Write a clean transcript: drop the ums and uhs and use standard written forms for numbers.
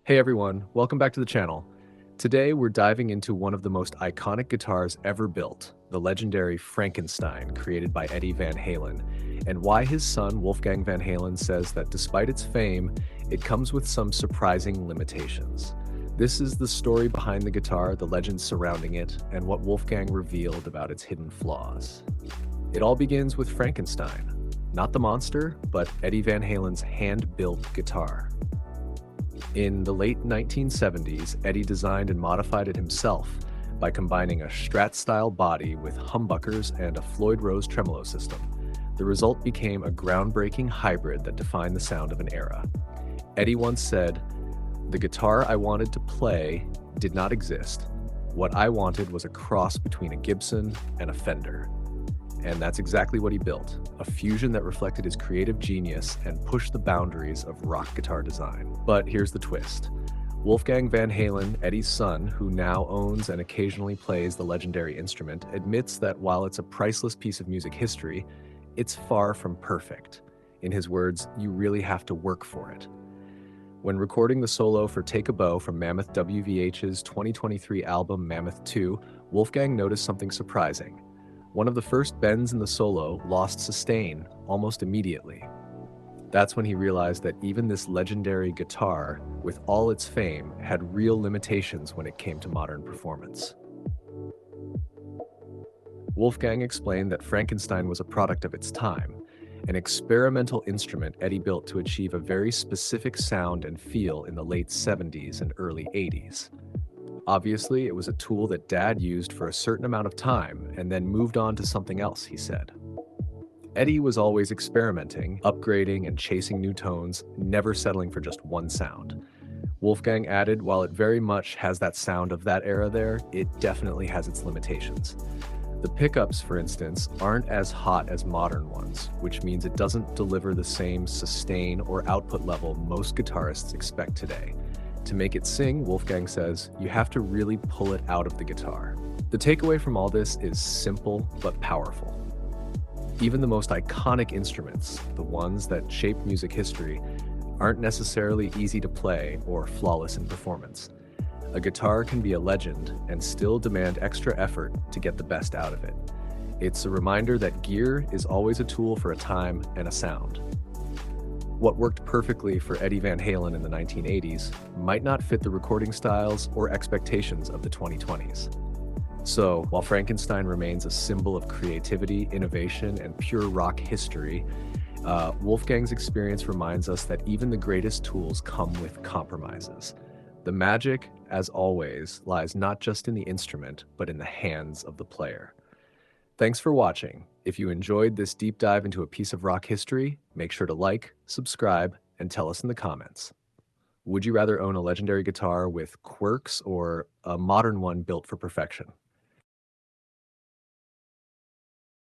Hey everyone, welcome back to the channel. Today we're diving into one of the most iconic guitars ever built, the legendary Frankenstein, created by Eddie Van Halen, and why his son Wolfgang Van Halen says that despite its fame, it comes with some surprising limitations. This is the story behind the guitar, the legends surrounding it, and what Wolfgang revealed about its hidden flaws. It all begins with Frankenstein, not the monster, but Eddie Van Halen's hand-built guitar. In the late 1970s, Eddie designed and modified it himself by combining a Strat-style body with humbuckers and a Floyd Rose tremolo system. The result became a groundbreaking hybrid that defined the sound of an era. Eddie once said, "The guitar I wanted to play did not exist. What I wanted was a cross between a Gibson and a Fender." And that's exactly what he built, a fusion that reflected his creative genius and pushed the boundaries of rock guitar design. But here's the twist. Wolfgang Van Halen, Eddie's son, who now owns and occasionally plays the legendary instrument, admits that while it's a priceless piece of music history, it's far from perfect. In his words, you really have to work for it. When recording the solo for Take a Bow from Mammoth WVH's 2023 album Mammoth 2, Wolfgang noticed something surprising. One of the first bends in the solo lost sustain almost immediately. That's when he realized that even this legendary guitar, with all its fame, had real limitations when it came to modern performance. Wolfgang explained that Frankenstein was a product of its time, an experimental instrument Eddie built to achieve a very specific sound and feel in the late 70s and early 80s. Obviously, it was a tool that Dad used for a certain amount of time and then moved on to something else, he said. Eddie was always experimenting, upgrading, and chasing new tones, never settling for just one sound. Wolfgang added, while it very much has that sound of that era there, it definitely has its limitations. The pickups, for instance, aren't as hot as modern ones, which means it doesn't deliver the same sustain or output level most guitarists expect today. To make it sing, Wolfgang says, you have to really pull it out of the guitar. The takeaway from all this is simple but powerful. Even the most iconic instruments, the ones that shape music history, aren't necessarily easy to play or flawless in performance. A guitar can be a legend and still demand extra effort to get the best out of it. It's a reminder that gear is always a tool for a time and a sound. What worked perfectly for Eddie Van Halen in the 1980s might not fit the recording styles or expectations of the 2020s. So, while Frankenstein remains a symbol of creativity, innovation, and pure rock history, Wolfgang's experience reminds us that even the greatest tools come with compromises. The magic, as always, lies not just in the instrument, but in the hands of the player. Thanks for watching. If you enjoyed this deep dive into a piece of rock history, make sure to like, subscribe, and tell us in the comments. Would you rather own a legendary guitar with quirks or a modern one built for perfection?